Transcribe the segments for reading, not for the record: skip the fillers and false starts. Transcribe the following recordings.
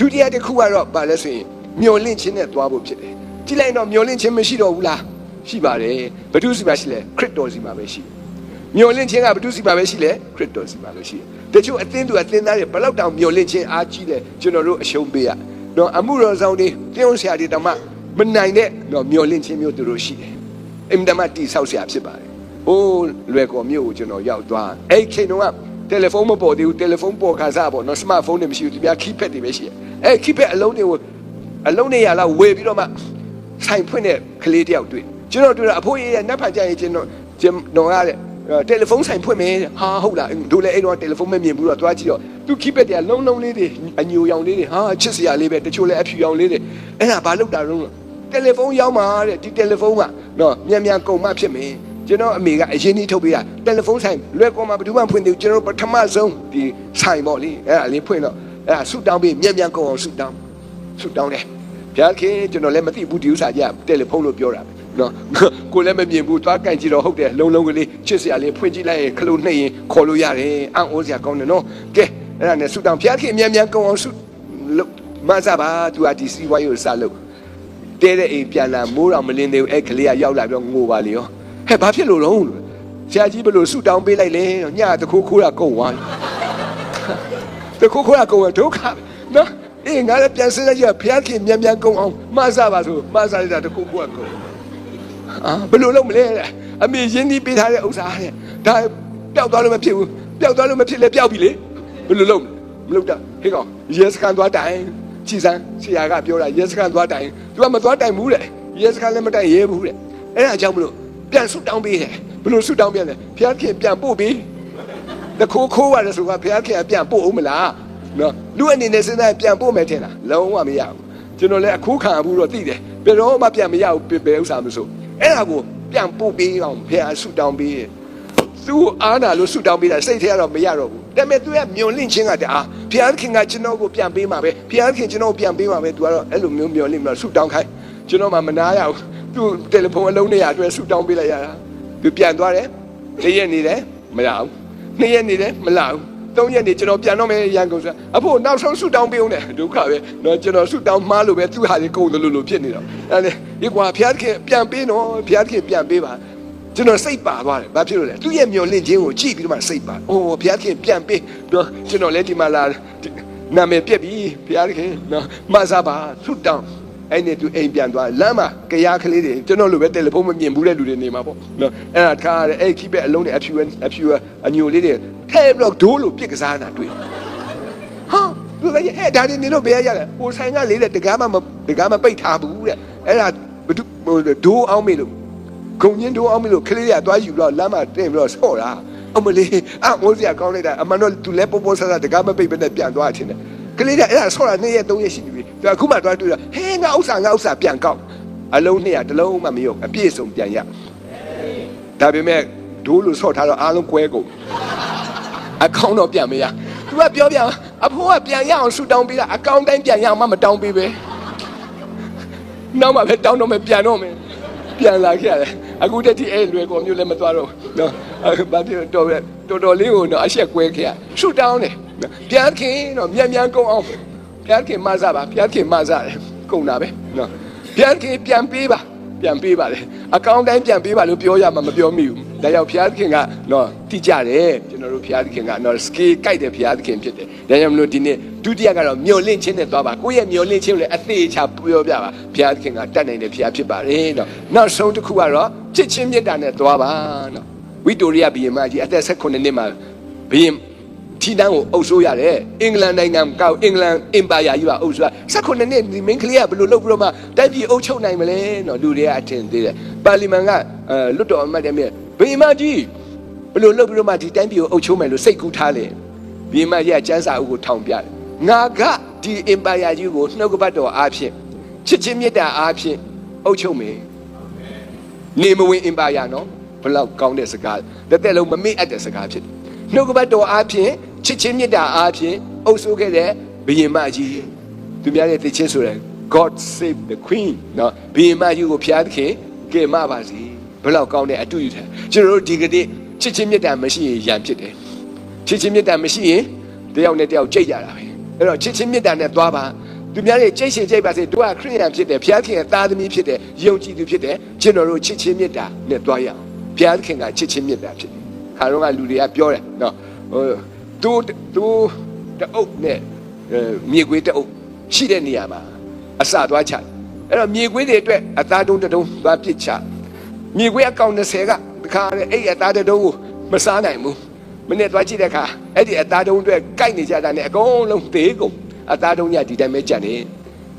ဒုတိယတစ်ခုကတော့ဗာလဲဆိုရင်မျောလင့်ခြင်းနဲ့သွားဖို့ဖြစ်တယ်ကြည့်လိုက်တော့မျောလင့်ခြင်းမရှိတော့ဘူးလားရှိပါတယ်ဘုဒ္ဓစီမှာရှိလဲခရစ်တော်စီမှာပဲရှိမျောလင့်ခြင်းကဘုဒ္ဓစီမှာပဲရှိလဲခရစ်တော်စီမှာပဲရှိတချို့အသင်းသူအသင်းသားတွေဘလောက်တောင်မျောလင့်ခြင်းအားကြီးတယ်ကျွန်တော်တို့အရှုံးပေးရနော်အမှုတော်ဆောင်တွေပြုံးဆရာတွေတောင်မှမနိုင်တဲ့နော်မျောလင့်ခြင်းမျိုးသူတို့ရှိတယ်အင်မတန်မှတိဆောက်ဆရာဖြစ်ပါတယ်ဟိုးလွယ်ကော်မြို့ကိုကျွန်တော်ရောက်သွားအဲ့ချိန်တုန်းကတယ်လီဖုန်းမပေါ်သေးဘူးတယ်လီဖုန်းပေါ်ခါစားပေါ့နော်စမတ်ဖုန်းတွေမရှိဘူးဒီပြခီးဖက်တွေပဲရှိတယ်အဲ့ခီးဖက်အလုံးတွေရလာဝယ်ပြီးတော့မှဆိုင်ဖွင့်တဲ့ကလေးတယောက်တွေ့ကျွန်တော်တွေ့တာအဖိုးကြီးရဲ့နတ်ဖန်ကြရင်ကျွန်တော်ရတဲ့တယ်လီဖုန်းဆိုင်ဖွင့်မယ်ဟာဟုတ်လားတို့လည်းအဲ့တော့တယ်လီဖုန်းမမြင်ဘူးတော့သွားကြည့်တော့သူခီးဖက်တွေကလုံးလေးတွေအညိုရောင်လေးတွေဟာချစ်စရာလေးပဲတချို့လည်းအဖြူရောင်လေးတွေအဲ့ဒါဘာလုပ်တာတော့တယ်လီဖုန်းရောက်မှာတဲ့ဒီတယ်လီဖုန်းကနော်မြန်ကုန်မှဖြစ်မယ်ကျွန်တော်အမေကအရင်ကြီးထုတ်ပေးတာတယ်လီဖုန်းဆိုင်လွယ်ကောမှာဘယ်သူမှဖွင့်သေးဘူးကျွန်တော်ပထမဆုံးဒီဆိုင်ပေါ့လေအဲ့ဒါလေးဖွင့်တော့အဲ့ဒါဆူတောင်းပြီးမြန်ကုန်အောင်ဆူတောင်းတယ်ဘုရားခင်ကျွန်တော်လည်းမသိဘူးဒီဥစ္စာကြီးတယ်လီဖုန်းလို့ပြောတာနော်ကိုလည်းမမြင်ဘူးသွားကန်ကြည့်တော့ဟုတ်တယ်လုံးကလေးချစ်စရာလေးဖွင့်ကြည့်လိုက်ရင်ခလုတ်နှိပ်ရင်ခေါ်လို့ရတယ်အံ့ဩစရာကောင်းတယ်နော်ကဲအဲ့ဒါနဲ့ဆူတောင်းဘုရားခင်မြန်ကုန်အောင်ဆူမစားပါသူကဒီစီဝိုင်းကိုစလို့တဲတဲ့အိမ်ပြန်လာမိုးတော်မလင်းသေးဘူးအဲ့ကလေးကရောက်လာပြီးတော့ငိုပါလေရောဟဲ့ဘာဖြစ်လို့တော့ဆရာကြီးဘယ်လိုဆူတောင်းပေးလိုက်လဲညတခိုးခိုးတာကုန်သွားတခိုးခိုးတာကုန်ဒုက္ခနော်အေးငါလည်းပြန်စဉ်းစားကြည့်ဘုရားခင်မြန်ကုန်အောင်မစားပါဆိုမစားလိုက်တာတခိုးခိုးတာကုန်ဘယ်လိုလုပ်မလဲအမေရင်းနှီးပေးထားတဲ့ဥစ္စာတဲ့ဒါပျောက်သွားလို့မဖြစ်ဘူးပျောက်သွားလို့မဖြစ်လဲပျောက်ပြီလေဘယ်လိုလုပ်မလုပ်တာဟေးကောင်ရဲစကန်သွားတိုင်ကြည်စမ်းဆရာကပြောတာရဲစကန်သွားတိုင်သူကမသွားတိုင်ဘူးတဲ့ရဲစကန်လည်းမတိုင်ရဲဘူးတဲ့အဲ့ဒါကြောင့်မလို့ပြန်ဆူတောင်းပေးတယ်ဘယ်လိုဆူတောင်းပြန်လဲဘုရားခင်ပြန်ပို့ပေးတခိုးရတယ်ဆိုကဘုရားခင်ပြန်ပို့အောင်မလားနော်လူအနေနဲ့စဉ်းစားပြန်ပို့မယ်ထင်လားလုံးဝမရဘူးကျွန်တော်လည်းအခုခံဘူးတော့သိတယ်ဘယ်တော့မှပြန်မရဘူးဘယ်ဥစ္စာမဆိုအဲ့ဒါကိုပြန်ပို့ပေးအောင်ဘုရားဆူတောင်းပေးသူအားနာလို့ဆူတောင်းပေးတာစိတ်ထဲကတော့မရတော့ဘူးဒါပေမဲ့သူကမျောလင့်ခြင်းကတအားဘုရားခင်ကကျွန်တော်ကိုပြန်ပေးမှာပဲဘုရားခင်ကျွန်တော်ပြန်ပေးမှာပဲသူကတော့အဲ့လိုမျိုးမျောလင့်မှာဆူတောင်းခိုင်းကျွန်တော်မှမနာရဘူးသူတယ်လီဖုန်းအလုံးနဲ့ရအတွက်ဆူတောင်းပေးလိုက်ရတာသူပြန်သွားတယ်1ရက်နေတယ်မရဘူး2ရက်နေတယ်မလာဘူး3ရက်နေကျွန်တော်ပြန်တော့မယ်ရန်ကုန်ဆိုအဖို့နောက်ဆုံးဆူတောင်းပေးအောင်တယ်ဒုက္ခပဲတော့ကျွန်တော်ဆူတောင်းမှားလို့ပဲသူဟာတွေကုန်တယ်လို့ဖြစ်နေတော့အဲ့ဒါဒီကွာဘုရားခင်ပြန်ပေးနော်ဘုရားခင်ပြန်ပေးပါကျွန်တော်စိတ်ပါသွားတယ်ဘာဖြစ်လို့လဲသူရဲ့မျောလင့်ခြင်းကိုကြည့်ပြီးတော့မှစိတ်ပါအိုးဘုရားခင်ပြန်ပေးတော့ကျွန်တော်လည်းဒီမှာလာနာမည်ပြက်ပြီဘုရားခင်နော်မဆာပါဆူတောင်းအဲ့နဲ့သူအိမ်ပြန်သွားလမ်းမှာကြားကလေးတွေကျွန်တော်လိုပဲတယ်လီဖုန်းမမြင်ဘူးတဲ့လူတွေနေမှာပေါ့နော်အဲ့ဒါထားရတယ်အဲ့ခိပဲအလုံးနဲ့အဖြူအညိုလေးတွေထဲဘလော့ဒိုးလို့ပြစ်ကစားတာတွေ့ဟာသူကအဲ့ဒါနေလို့ဘယ်ရလဲဟိုဆိုင်ကလေးတဲ့တကားမပိတ်ထားဘူးတဲ့အဲ့ဒါဒိုးအောင်မေးလို့ဂုံချင်းဒိုးအောင်မေးလို့ကလေးတွေကသွားယူတော့လမ်းမှာတင်ပြီးတော့ဆော့တာအမလေးမိုးစရာကောင်းလိုက်တာအမှန်တော့သူလည်းပေါ်ဆဆတကားမပိတ်ဘဲနဲ့ပြန်သွားခြင်းတယ်ကလေးကအဲ့ဒါဆော့တာ2ရက်3ရက်ရှိပြီသူအခုမှသွားတွေ့တာဟဲငါဥစ္စာပြန်ကောက်အလုံး200တလုံးမှမရောအပြည့်စုံပြန်ရဒါပေမဲ့ဒိုးလို့ဆော့ထားတော့အားလုံးကွဲကုန်အကောင့်တော့ပြန်မရသူကပြောပြန်အဖိုးကပြန်ရအောင်ဆူတောင်းပေးတာအကောင့်တိုင်းပြန်ရအောင်မတောင်းပေးပဲနောက်မှပဲတောင်းတော့မယ်ပြန်တော့မယ်ပြန်လာခဲ့ရတယ်အခုတည်းကအဲ့လွယ်ကောမျိုးလည်းမသွားတော့နော်ဘာဖြစ်တော့တော်လေးကိုတော့အဆက်ကွဲခဲ့ရဆူတောင်းတယ်ဘုရားခင်တော့မြန်ကုန်အောင်ဘုရားခင်မဆာပါဘုရားခင်မဆာတယ်ကုန်တာပဲနော်ဘုရားခင်ပြန်ပေးပါလေအကောင့်တိုင်းပြန်ပေးပါလို့ပြောရမှာမပြောမိဘူးဒါကြောင့်ဘုရားခင်ကနော်တိကျတယ်ကျွန်တော်တို့ဘုရားခင်ကနော်စကေးကြိုက်တဲ့ဘုရားခင်ဖြစ်တယ်ဒါကြောင့်မလို့ဒီနေ့ဒုတိယကတော့မျောလင့်ခြင်းနဲ့သွားပါကိုယ့်ရဲ့မျောလင့်ခြင်းကိုလည်းအသေးချာပြောပြပါဘုရားခင်ကတတ်နိုင်တဲ့ဘုရားဖြစ်ပါတယ်နော်နောက်ဆုံးတစ်ခုကတော့ချစ်ချင်းမေတ္တာနဲ့သွားပါနော်ဝိတိုရိယဘုရင်မကြီးအသက်18နှစ်မှာဘုရင်ထီတန်းကိုအုပ်စိုးရတယ်အင်္ဂလန်နိုင်ငံကအင်္ဂလန်အင်ပါယာကြီးပါအုပ်စိုး18နှစ်ဒီမင်းကလေးကဘယ်လိုလုပ်ပြီးတော့မှတိုက်ပြည်အုပ်ချုပ်နိုင်မလဲနော်လူတွေကအထင်သေးတယ်ပါလီမန်ကလွတ်တော်အမတ်တွေမြဲဘုရင်မကြီးဘယ်လိုလုပ်ပြီးတော့မှဒီတိုင်းပြည်ကိုအုပ်ချုပ်မယ်လို့စိတ်ကူးထားလေဘုရင်မကြီးကကျမ်းစာအုပ်ကိုထောင်ပြတယ်ငါကဒီအင်ပါယာကြီးကိုနှုတ်ကပတ်တော်အားဖြင့်ချစ်ချင်းမေတ္တာအားဖြင့်အုပ်ချုပ်မယ်နေမဝင်အင်ပါယာနော်ဘလောက်ကောင်းတဲ့စကားတစ်သက်လုံးမမေ့အပ်တဲ့စကားဖြစ်နှုတ်ကပတ်တော်အားဖြင့်ချစ်ချင်းမေတ္တာအားဖြင့်အုပ်စိုးခဲ့တဲ့ဘုရင်မကြီးသူများရဲ့တခြင်းဆိုတဲ့ God save the queen နော်ဘုရင်မကြီးကိုဖျားသခင်ကယ်မပါစေဘလောက်ကောင်းတဲ့အတူယူတယ်ကျွန်တော်တို့ဒီကနေ့ချစ်ချင်းမေတ္တာမရှိရင်ရန်ဖြစ်တယ်ချစ်ချင်းမေတ္တာမရှိရင်တယောက်နဲ့တယောက်ကြိတ်ကြတာပဲအဲ့တော့ချစ်ချင်းမေတ္တာနဲ့သွားပါ သူများရဲ့ကြိတ်ရှင်ကြိတ်ပါစေတို့ကခရိယန်ဖြစ်တယ်ဘုရားခင်ရဲ့သားသမီးဖြစ်တယ်ယုံကြည်သူဖြစ်တယ်ကျွန်တော်တို့ချစ်ချင်းမေတ္တာနဲ့တွားရအောင်ဘုရားခင်ကချစ်ချင်းမေတ္တာဖြစ်တယ်ခါတော့ကလူတွေကပြောတယ်နော်သူတအုပ်နဲ့မြေခွေးတအုပ်ရှိတဲ့နေရာမှာအစသွားချအဲ့တော့မြေခွေးတွေအတွက်အသားတုံးတုံးသွားပစ်ချမြေခွေးအကောင်20ကတခါအဲ့အသားတုံးကိုမစားနိုင်ဘူးမနေ့သွားကြည့်တဲ့အခါအဲ့ဒီအသားတုံးအတွက်ကြိုက်နေကြတာနဲ့အကုန်လုံးသေးကုန်အသားတုံးညဒီတိုင်းပဲကြံနေ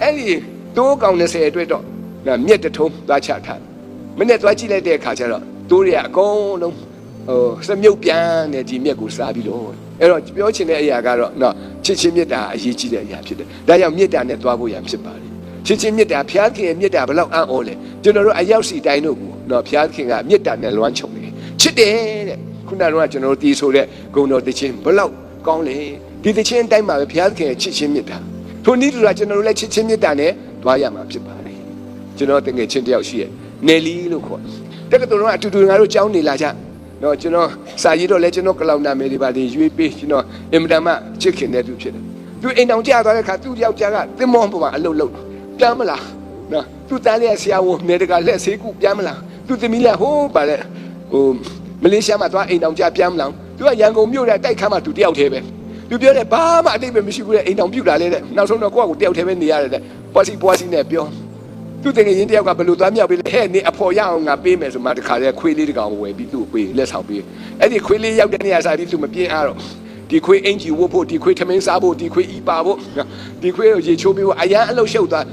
အဲ့ဒီတိုးကောင်20အတွက်တော့မြက်တထုံးသွားချထားမနေ့သွားကြည့်လိုက်တဲ့အခါကျတော့တိုးတွေအကုန်လုံးစမြုပ်ပြန်တဲ့ဒီမြက်ကိုစားပြီးတော့အဲ့တော့ပြောချင်တဲ့အရာကတော့နော်ချစ်ချင်းမေတ္တာအရေးကြီးတဲ့အရာဖြစ်တယ်ဒါကြောင့်မေတ္တာနဲ့သွားဖို့ရန်ဖြစ်ပါတယ်ချစ်ချင်းမေတ္တာဘုရားခင်ရဲ့မေတ္တာဘယ်လောက်အံ့ဩလဲကျွန်တော်တို့အရောက်စီတိုင်းတို့ကိုနော်ဘုရားခင်ကမေတ္တာနဲ့လွှမ်းခြုံတယ်ချစ်တယ်တဲ့ခုနကတော့ကျွန်တော်တို့တီးဆိုတဲ့ဂုဏ်တော်တခြင်းဘယ်လောက်ကောင်းလဲဒီတခြင်းအတိုင်းမှာပဲဘုရားခင်ရဲ့ချစ်ချင်းမေတ္တာထိုနည်းတူတာကျွန်တော်တို့လည်းချစ်ချင်းမေတ္တာနဲ့သွားရမှာဖြစ်ပါတယ်ကျွန်တော်တကယ်ချင်းတယောက်ရှိရဲ့နယ်လီလို့ခေါ်တက္ကသိုလ်ကအတူတူငါတို့ကြောင်းနေလာကြနော်ကျွန်တော်စာရေးတော့လဲကျွန်တော်ကလောင်နာမယ်ဒီပါဒီရွေးပေးကျွန်တော်အင်မတန်မှချစ်ခင်တဲ့သူဖြစ်တယ်သူအိမ်အောင်ကြသွားတဲ့ခါသူ့ယောက်ျားကသင်္ဘောပေါ်မှာအလုပ်လုပ်ပြန်မလားနော်သူ့သားလေးဆရာဝန်နေတကလက်ဆေးကူပြန်မလားသူ့သမီးလည်းဟိုးပါလေမလေးရှားမှာသွားအိမ်အောင်ကြပြန်မလားသူကရန်ကုန်မြို့တဲ့တိုက်ခန်းမှာသူတယောက်တည်းပဲသူပြောတယ်ဘာမှအတိတ်ပဲမရှိဘူးတဲ့အိမ်အောင်ပြုတ်လာလေတဲ့နောက်ဆုံးတော့ကိုယ့်ကိုတယောက်တည်းပဲနေရတယ်တဲ့ပွားစီနဲ့ပြောသူတကယ်ရင်တယောက်ကဘယ်လိုသွားမြောက်ပေးလဲဟဲ့နေအဖော်ရအောင်ငါပေးမယ်ဆိုမှတခါတည်းခွေးလေးတကောင်ဝယ်ပြီးသူ့ကိုပေးလက်ဆောင်ပေးအဲ့ဒီခွေးလေးရောက်တဲ့နေရာစားပြီးသူမပြင်းအားတော့ဒီခွေးအင်ဂျီဝတ်ဖို့ဒီခွေးထမင်းစားဖို့ဒီခွေးဤပါဖို့ဒီခွေးကိုရေချိုးပေးဖို့အရန်အလုပ်ရှုပ်သွာ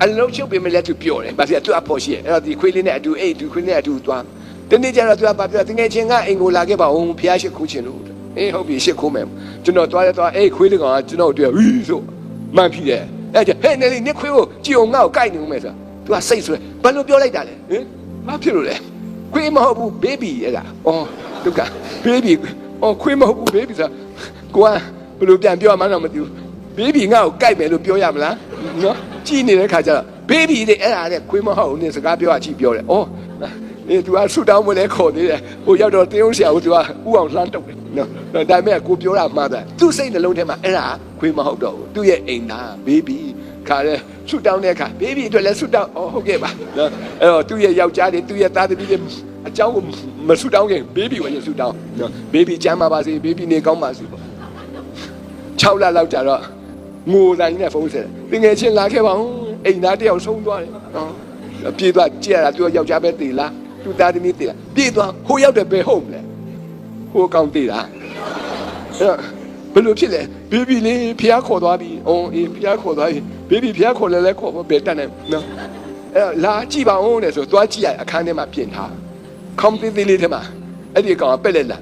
းအလုပ်ရှုပ်ပေးမယ်လက်သူပြောတယ်ဘာဖြစ်လဲသူအဖော်ရှိရဲ့အဲ့တော့ဒီခွေးလေးနဲ့အတူဒီခွေးနဲ့အတူသွားတနေ့ကျတော့သူကဘာပြောတကယ်ချင်းကအိမ်ကိုလာခဲ့ပါဦးဖျားရှိခိုးချင်လို့ဟုတ်ပြီရှစ်ခိုးမယ်ကျွန်တော်သွားခွေးလေးကောင်ကကျွန်တော်တွေ့ဟီးဆိုမှန်ဖြစ်တယ်အဲ့ဟဲ့နေနေခွေးကိုကြည်အောင်ငါ့ကိုကြိုက်နေဦးမယ်ဆိုသူကစိတ်ဆွဲဘာလို့ပြောလိုက်တာလဲဟင်ဘာဖြစ်လို့လဲခွေးမဟုတ်ဘူးဘေဘီအဲ့ဒါသူကဘေဘီခွေးမဟုတ်ဘူးဘေဘီဆိုကိုကဘယ်လိုပြန်ပြောမှန်းတော့မသိဘူးဘေဘီငါ့ကိုကြိုက်မယ်လို့ပြောရမလားနော်ကြည်နေတဲ့ခါကျတော့ဘေဘီတဲ့အဲ့ဒါနဲ့ခွေးမဟုတ်ဘူးနေစကားပြောကြည့်ပြောတယ်သူကဆူတောင်းမလဲခေါ်သေးတယ်ဟိုရောက်တော့တင်းအောင်ဆရာကိုသူကဥအောင်လှမ်းတုပ်တယ်နော်ဒါပေမဲ့ကိုပြောတာမှားတယ်သူ့စိတ်နှလုံးထဲမှာအဲ့ဒါခွေးမဟုတ်တော့ဘူးသူ့ရဲ့အိမ်သားဘေဘီခါရဲဆူတောင်းတဲ့အခါဘေဘီအတွက်လည်းဆူတောင်းဟုတ်ကဲ့ပါနော်အဲ့တော့သူ့ရဲ့ယောက်ျားတွေသူ့ရဲ့သားသမီးတွေအเจ้าကိုမဆူတောင်းခင်ဘေဘီဝင်ဆူတောင်းနော်ဘေဘီကျမ်းပါပါစေဘေဘီနေကောင်းပါစေပေါ့6လလောက်ကြာတော့ငိုတိုင်းနဲ့ဖုန်းဆက်တယ်ငယ်ချင်းလာခဲ့ပါဦးအိမ်သားတယောက်ဆုံးသွားတယ်နော်ပြေးသွားကြည့်ရတာသူယောက်ျားပဲတည်လားသူသားသမီးတည်လားပြေးသွားဟိုရောက်တယ်ဘယ်ဟုတ်မလဲဟိုကောင်တည်လားဘယ်လိုဖြစ်လဲဘေဘီလေးဖျားခေါ်သွားပြီအေးဖျားခေါ်သွားပြီဘေဘီဖျားခေါ်လဲခေါ်ဘယ်တတ်နိုင်နော်အဲ့လာကြည့်ပါဦးတဲ့ဆိုသွားကြည့်ရအခန်းထဲမှာပြင်ထားခေါင်းသေးသေးလေးထဲမှာအဲ့ဒီကောင်ကပက်လက်လာ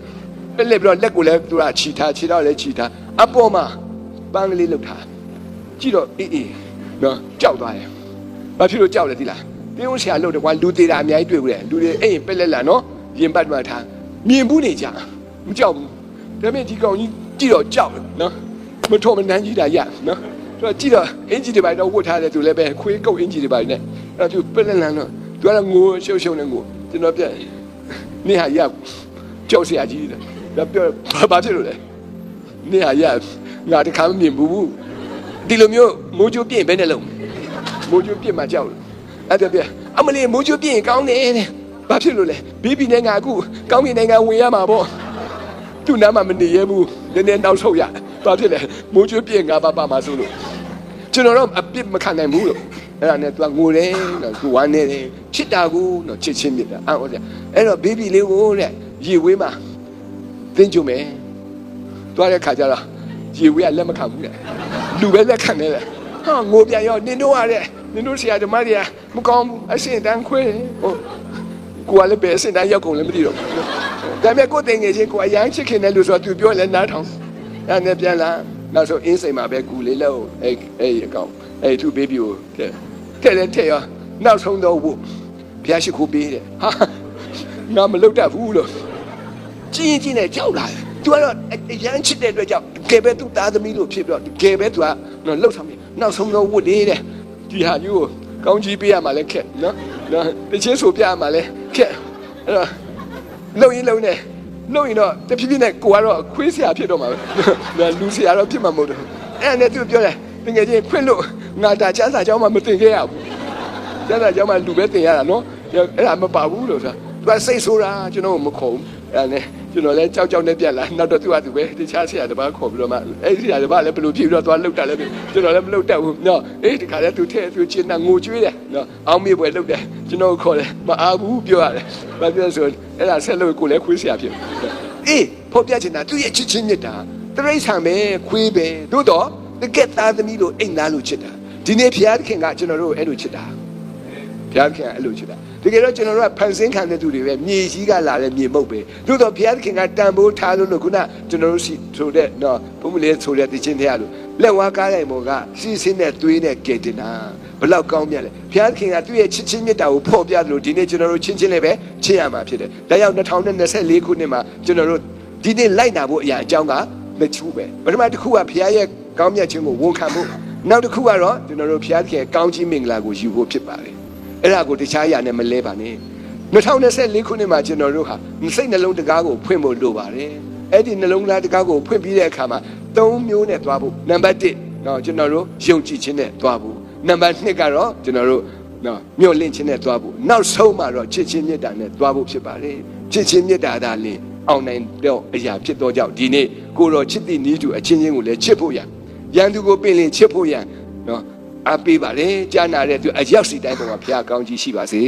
ပက်လက်ပြီးတော့လက်ကိုလည်းသူကခြိထားခြိတော့လည်းခြိထားအပေါ်မှာပန်းကလေးလှုပ်ထားကြည့်တော့အေးနော်ကြောက်သွားတယ်ဘာဖြစ်လို့ကြောက်လဲဒီလားတင်းဦးဆရာလှုပ်တယ်ကွာလူသေးတာအများကြီးတွေ့ဘူးလေလူတွေအဲ့ပက်လက်လာနော်ရင်ပတ်မှထားမြင်ဘူးနေကြမကြောက်ဘူးဒါပေမဲ့ဒီကောင်ကြီးကြည့်တော့ကြောက်တယ်နော်မထော်မနှမ်းကြီးတာရနော်သူကကြည့်တော့အင်ဂျီတွေပါတော့ဝတ်ထားတယ်သူလည်းပဲခွေးကုတ်အင်ဂျီတွေပါနဲ့အဲ့သူပက်လက်လန်တော့သူကငိုရှုပ်နဲ့ငိုကျွန်တော်ပြနေဟာရကြောက်ဆရာကြီးတယ်ဒါပြောဘာဖြစ်လို့လဲနေဟာရငါတခါမမြင်ဘူးဒီလိုမျိုးမိုးချိုးပြင်းပဲနဲ့လုံးမိုးချိုးပြင်းမှကြောက်လို့အဲ့ဒါပြအမလေးမိုးချိုးပြင်းကောင်းတယ်တဲ့ဘာဖြစ်လို့လဲဘီဘီနဲ့ငါအခုကောင်းကင်နိုင်ငံဝင်ရမှာပေါ့သူ့နားမှာမနေရဘူးနည်းနည်းနောက်ဆုတ်ရဘာဖြစ်လဲမိုးချိုးပြင်းငါပါမှာဆိုလို့ကျွန်တော်တော့အပြစ်မခံနိုင်ဘူးလို့အဲ့ဒါနဲ့သူကငိုတယ်နော်သူဝမ်းနေတယ်ချစ်တာကိုနော်ချစ်ချင်းမြတ်တာအော်ဆရာအဲ့တော့ဘီဘီလေးကိုတဲ့ရေဝေးမှာသင်ကြုံမယ်တွားတဲ့ခါကျတော့ရေဝေးကလက်မခံဘူးတဲ့လူပဲလက်ခံတယ်ဟာငိုပြန်ရောနင်တို့ရတဲ့နင်တို့ဆရာဓမ္မတွေကမကောင်းဘူးအစင်တန်းခွဲဟိုကိုကလည်းပဲအစင်တန်းရောက်ကုန်လည်းမသိတော့ဒါပေမဲ့ကိုတင်ငယ်ချင်းကိုအရန်ချစ်ခင်တယ်လို့ဆိုတော့သူပြောလဲနားထောင်အဲ့နဲ့ပြန်လာနောက်ဆုံးအင်းစိမ်မှာပဲကူလေးလို့အဲ့အကောင်အဲ့သူဘေဘီကိုတဲ့လဲတဲ့ရောနောက်ဆုံးတော့ဘုရားရှိခိုးပေးတယ်ဟာငါမလုပ်တတ်ဘူးလို့ကြီးနဲ့ကြောက်လာတယ်သူကတော့အရန်ချစ်တဲ့အတွက်ကြောင့်ကဲပဲသူသားသမီးလို့ဖြစ်ပြီးတော့ကဲပဲသူကနော်လှုပ်ဆောင်ပြီးနောက်ဆုံးတော့ဝတ်လေးတဲ့ဒီဟာယူကိုကောင်းကြီးပေးရမှာလဲခက်နော်တချင်းဆိုပြရမှာလဲခက်အဲ့တော့လုံရင်တော့တဖြည်းဖြည်းနဲ့ကိုကတော့ခွေးဆရာဖြစ်တော့မှာပဲလူဆရာတော့ဖြစ်မှာမဟုတ်ဘူးအဲ့နဲ့သူပြောတယ်တကယ်ချင်းခွင့်လို့ ငါဒါချမ်းသာကြောင်းမှမတင်ခဲ့ရဘူးချမ်းသာကြောင်းမှလူပဲတင်ရတာနော်အဲ့ဒါမပါဘူးလို့ဆိုတာသူကစိတ်ဆိုးတာကျွန်တော်မခုံအဲ့နဲ့ကျွန်တော်လည်းကြောက်နဲ့ပြက်လာနောက်တော့သူကသူပဲတခြားဆရာတစ်ပါးခေါ်ပြီးတော့မှအဲ့ဒီဆရာတစ်ပါးလည်းဘယ်လိုဖြစ်ပြီးတော့သွားလှုပ်တာလဲကျွန်တော်လည်းမလှုပ်တတ်ဘူးနော်အေးဒီခါလဲသူထဲသူချင်းတာငိုကြွေးတယ်နော်အောင်းမေးပွဲလှုပ်တယ်ကျွန်တော်ခေါ်တယ်မအားဘူးပြောရတယ်ဘာပြောဆိုအဲ့ဒါဆက်လို့ကိုလည်းခွေးဆရာဖြစ်အေးဖော်ပြချင်တာသူရဲ့ချစ်ချင်းမြတ်တာတရိษံပဲခွေးပဲတို့တော့တကက်သားသမီးတို့အိမ်သားလို့ချစ်တာဒီနေ့ဘုရားသခင်ကကျွန်တော်တို့အဲ့လိုချစ်တာဘုရားသခင်ကအဲ့လိုချစ်တာတကယ်တော့ကျွန်တော်တို့ကဖန်ဆင်းခံတဲ့သူတွေပဲမြေကြီးကလာတဲ့မြေမုတ်ပဲတို့တော့ဘုရားသခင်ကတန်ဖိုးထားလို့ခုနကျွန်တော်တို့ဆိုတဲ့နော်ဘုံမလေးဆိုတဲ့တခြင်းတရားလို့လက်ဝါးကားတိုင်းပေါ်ကစီးစင်းတဲ့သွေးနဲ့ကဲတင်တာဘလောက်ကောင်းမြတ်လဲဘုရားသခင်ကသူ့ရဲ့ချစ်ချင်းမြတ်တာကိုဖော်ပြတယ်လို့ဒီနေ့ကျွန်တော်တို့ချင်းချင်းလည်းပဲချစ်ရမှာဖြစ်တယ်ဒါကြောင့်2024ခုနှစ်မှာကျွန်တော်တို့ဒီနေ့လိုက်နာဖို့အရာအကြောင်းကမချူပဲပထမတစ်ခုကဘုရားရဲ့ကောင်းမြတ်ခြင်းကိုဝန်ခံဖို့နောက်တစ်ခုကတော့ကျွန်တော်တို့ဘုရားသခင်ကောင်းကြီးမင်္ဂလာကိုယူဖို့ဖြစ်ပါတယ်အဲ့ဒါကိုတခြားအရာနဲ့မလဲပါနဲ့2024ခုနှစ်မှာကျွန်တော်တို့ဟာစိတ်နှလုံးတကားကိုဖွင့်ဖို့လိုပါတယ်အဲ့ဒီနှလုံးသားတကားကိုဖွင့်ပြီးတဲ့အခါမှာ3မျိုးနဲ့သွားဖို့နံပါတ်1နော်ကျွန်တော်တို့ယုံကြည်ခြင်းနဲ့သွားဖို့နံပါတ်2ကတော့ကျွန်တော်တို့နော်မျှော်လင့်ခြင်းနဲ့သွားဖို့နောက်ဆုံးမှာတော့ချစ်ချင်းမေတ္တာနဲ့သွားဖို့ဖြစ်ပါတယ်ချစ်ချင်းမေတ္တာသာလျှင်အောင်နိုင်တော့အရာဖြစ်တော့ကြောင့်ဒီနေ့ကိုတော်ချစ်တဲ့ဤသူအချင်းချင်းကိုလည်းချစ်ဖို့ရန်သူကိုပင်လင်ချစ်ဖို့ရန်နော်အားပေးပါလေကြားနာတဲ့သူအရောက်စီတိုင်းပေါ်မှာဘုရားကောင်းကြီးရှိပါစေ